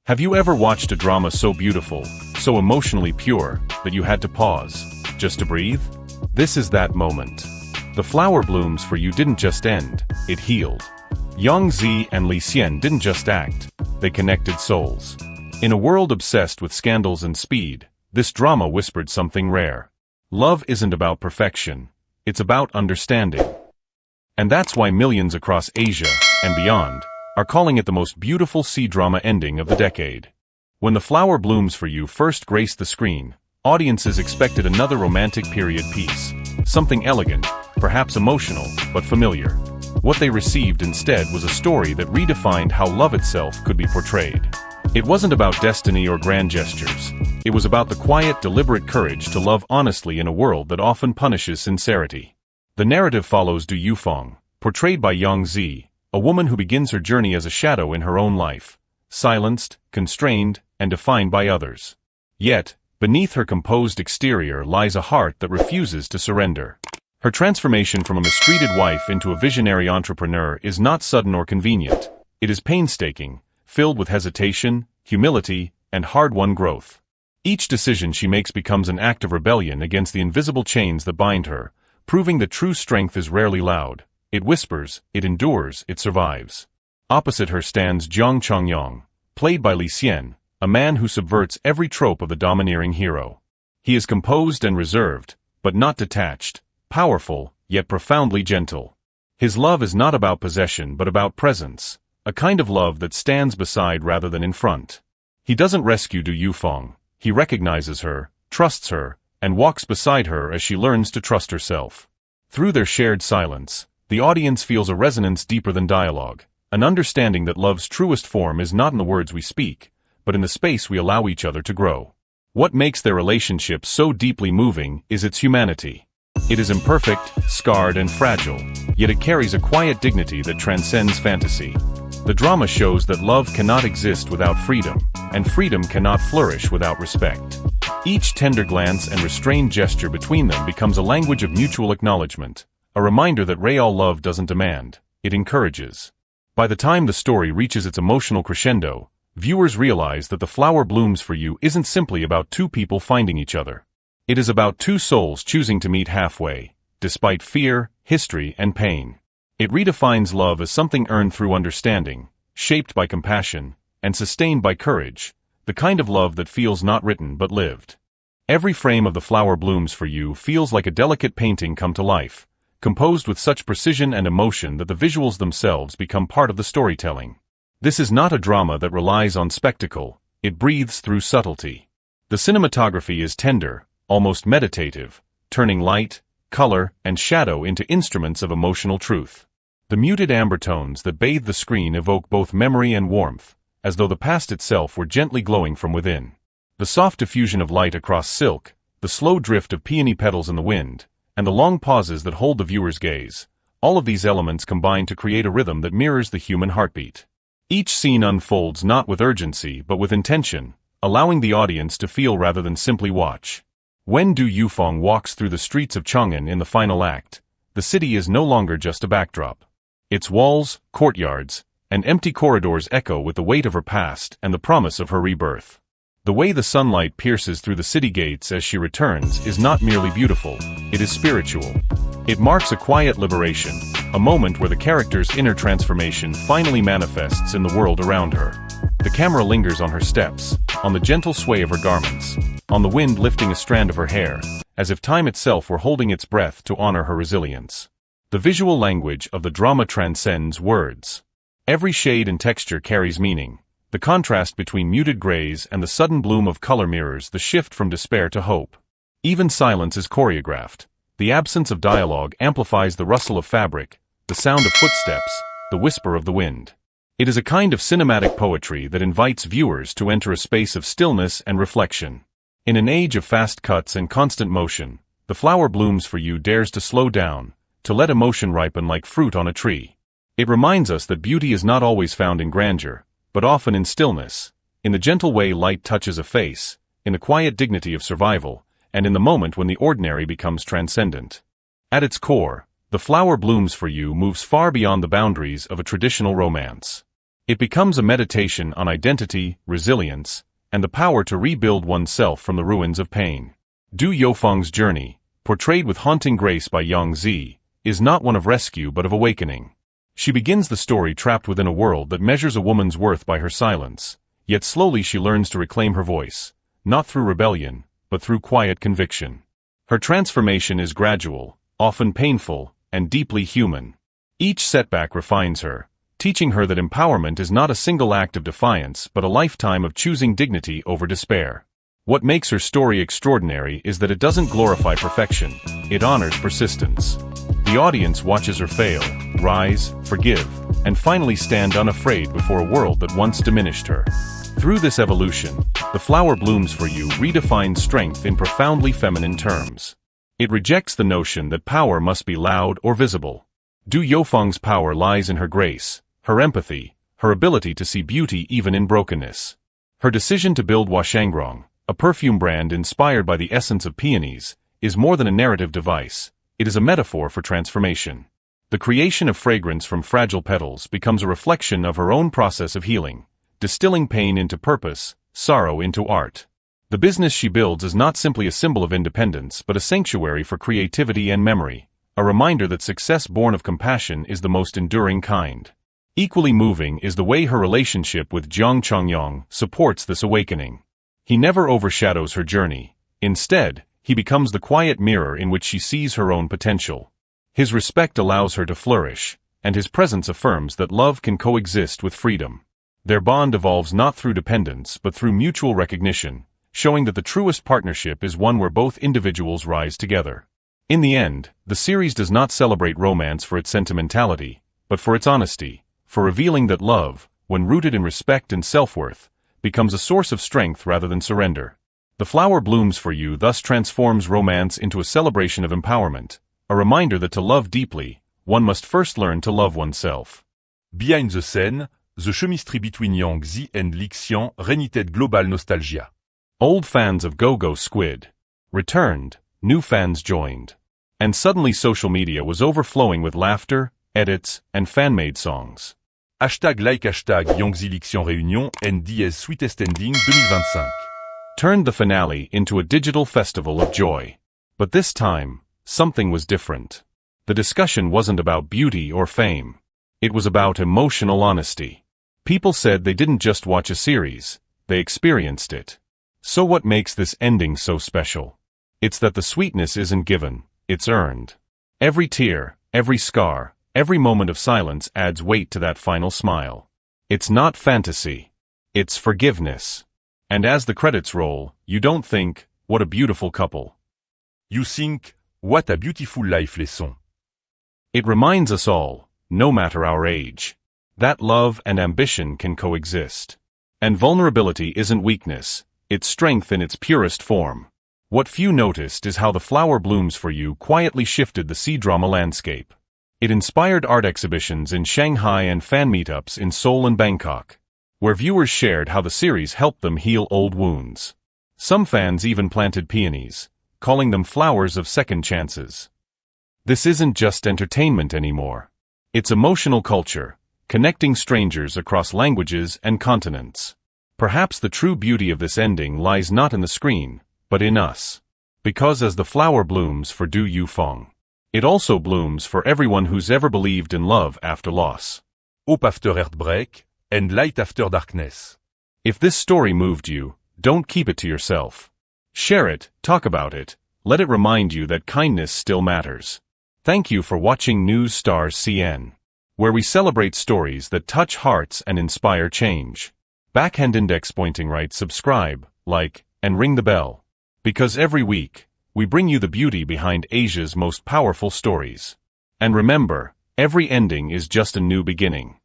Have you ever watched a drama so beautiful, so emotionally pure, that you had to pause, just to breathe? This is that moment. The flower blooms for you didn't just end, it healed. Yuong, Zi and Li Xian didn't just act, they connected souls. In a world obsessed with scandals and speed, this drama whispered something rare. Love isn't about perfection, it's about understanding. And that's why millions across Asia, and beyond, are calling it the most beautiful C-drama ending of the decade. When The Flower Blooms for You first graced the screen, audiences expected another romantic period piece. Something elegant, perhaps emotional, but familiar. What they received instead was a story that redefined how love itself could be portrayed. It wasn't about destiny or grand gestures. It was about the quiet, deliberate courage to love honestly in a world that often punishes sincerity. The narrative follows Du Yufeng, portrayed by Yuong Zi, a woman who begins her journey as a shadow in her own life, silenced, constrained, and defined by others. Yet, beneath her composed exterior lies a heart that refuses to surrender. Her transformation from a mistreated wife into a visionary entrepreneur is not sudden or convenient. It is painstaking, filled with hesitation, humility, and hard-won growth. Each decision she makes becomes an act of rebellion against the invisible chains that bind her, proving that true strength is rarely loud. It whispers, it endures, it survives. Opposite her stands Chang'an, played by Li Xian, a man who subverts every trope of the domineering hero. He is composed and reserved, but not detached, powerful, yet profoundly gentle. His love is not about possession but about presence, a kind of love that stands beside rather than in front. He doesn't rescue Du Yufeng, he recognizes her, trusts her, and walks beside her as she learns to trust herself. Through their shared silence, the audience feels a resonance deeper than dialogue, an understanding that love's truest form is not in the words we speak, but in the space we allow each other to grow. What makes their relationship so deeply moving is its humanity. It is imperfect, scarred, and fragile, yet it carries a quiet dignity that transcends fantasy. The drama shows that love cannot exist without freedom, and freedom cannot flourish without respect. Each tender glance and restrained gesture between them becomes a language of mutual acknowledgement, a reminder that real love doesn't demand, it encourages. By the time the story reaches its emotional crescendo, viewers realize that The Flower Blooms for You isn't simply about two people finding each other. It is about two souls choosing to meet halfway, despite fear, history, and pain. It redefines love as something earned through understanding, shaped by compassion, and sustained by courage, the kind of love that feels not written but lived. Every frame of The Flower Blooms for You feels like a delicate painting come to life, composed with such precision and emotion that the visuals themselves become part of the storytelling. This is not a drama that relies on spectacle, it breathes through subtlety. The cinematography is tender, almost meditative, turning light, color, and shadow into instruments of emotional truth. The muted amber tones that bathe the screen evoke both memory and warmth, as though the past itself were gently glowing from within. The soft diffusion of light across silk, the slow drift of peony petals in the wind, and the long pauses that hold the viewer's gaze, all of these elements combine to create a rhythm that mirrors the human heartbeat. Each scene unfolds not with urgency but with intention, allowing the audience to feel rather than simply watch. When Du Yufeng walks through the streets of Chang'an in the final act, the city is no longer just a backdrop. Its walls, courtyards, and empty corridors echo with the weight of her past and the promise of her rebirth. The way the sunlight pierces through the city gates as she returns is not merely beautiful, it is spiritual. It marks a quiet liberation, a moment where the character's inner transformation finally manifests in the world around her. The camera lingers on her steps, on the gentle sway of her garments, on the wind lifting a strand of her hair, as if time itself were holding its breath to honor her resilience. The visual language of the drama transcends words. Every shade and texture carries meaning. The contrast between muted grays and the sudden bloom of color mirrors the shift from despair to hope. Even silence is choreographed. The absence of dialogue amplifies the rustle of fabric, the sound of footsteps, the whisper of the wind. It is a kind of cinematic poetry that invites viewers to enter a space of stillness and reflection. In an age of fast cuts and constant motion, The Flower Blooms for You dares to slow down, to let emotion ripen like fruit on a tree. It reminds us that beauty is not always found in grandeur, but often in stillness, in the gentle way light touches a face, in the quiet dignity of survival, and in the moment when the ordinary becomes transcendent. At its core, The Flower Blooms for You moves far beyond the boundaries of a traditional romance. It becomes a meditation on identity, resilience, and the power to rebuild oneself from the ruins of pain. Du Yofeng's journey, portrayed with haunting grace by Yuong Zi, is not one of rescue but of awakening. She begins the story trapped within a world that measures a woman's worth by her silence, yet slowly she learns to reclaim her voice, not through rebellion, but through quiet conviction. Her transformation is gradual, often painful, and deeply human. Each setback refines her, teaching her that empowerment is not a single act of defiance but a lifetime of choosing dignity over despair. What makes her story extraordinary is that it doesn't glorify perfection, it honors persistence. The audience watches her fail, rise, forgive, and finally stand unafraid before a world that once diminished her. Through this evolution, The Flower Blooms for You redefines strength in profoundly feminine terms. It rejects the notion that power must be loud or visible. Du Yofeng's power lies in her grace, her empathy, her ability to see beauty even in brokenness. Her decision to build Shangrong, a perfume brand inspired by the essence of peonies, is more than a narrative device, it is a metaphor for transformation. The creation of fragrance from fragile petals becomes a reflection of her own process of healing, distilling pain into purpose, sorrow into art. The business she builds is not simply a symbol of independence but a sanctuary for creativity and memory, a reminder that success born of compassion is the most enduring kind. Equally moving is the way her relationship with Chang'an supports this awakening. He never overshadows her journey. Instead, he becomes the quiet mirror in which she sees her own potential. His respect allows her to flourish, and his presence affirms that love can coexist with freedom. Their bond evolves not through dependence but through mutual recognition, showing that the truest partnership is one where both individuals rise together. In the end, the series does not celebrate romance for its sentimentality, but for its honesty, for revealing that love, when rooted in respect and self-worth, becomes a source of strength rather than surrender. The Flower Blooms for You thus transforms romance into a celebration of empowerment, a reminder that to love deeply, one must first learn to love oneself. Behind the scene, the chemistry between Yuong, Zi and Li Xian reignited global nostalgia. Old fans of Go-Go Squid returned, new fans joined, and suddenly social media was overflowing with laughter, edits, and fan-made songs. #Yuong Zi Li Xian Réunion ND's Sweetest Ending 2025 turned the finale into a digital festival of joy. But this time, something was different. The discussion wasn't about beauty or fame. It was about emotional honesty. People said they didn't just watch a series, they experienced it. So what makes this ending so special? It's that the sweetness isn't given, it's earned. Every tear, every scar, every moment of silence adds weight to that final smile. It's not fantasy. It's forgiveness. And as the credits roll, you don't think, what a beautiful couple. You think, what a beautiful life lesson. It reminds us all, no matter our age, that love and ambition can coexist. And vulnerability isn't weakness, it's strength in its purest form. What few noticed is how The Flower Blooms for You quietly shifted the C-drama landscape. It inspired art exhibitions in Shanghai and fan meetups in Seoul and Bangkok, where viewers shared how the series helped them heal old wounds. Some fans even planted peonies, calling them flowers of second chances. This isn't just entertainment anymore. It's emotional culture, connecting strangers across languages and continents. Perhaps the true beauty of this ending lies not in the screen, but in us. Because as the flower blooms for Du Yufeng, it also blooms for everyone who's ever believed in love after loss. Hope after heartbreak, and light after darkness. If this story moved you, don't keep it to yourself. Share it, talk about it, let it remind you that kindness still matters. Thank you for watching News Star CN, where we celebrate stories that touch hearts and inspire change. Backhand index pointing right, subscribe, like, and ring the bell. Because every week, we bring you the beauty behind Asia's most powerful stories. And remember, every ending is just a new beginning.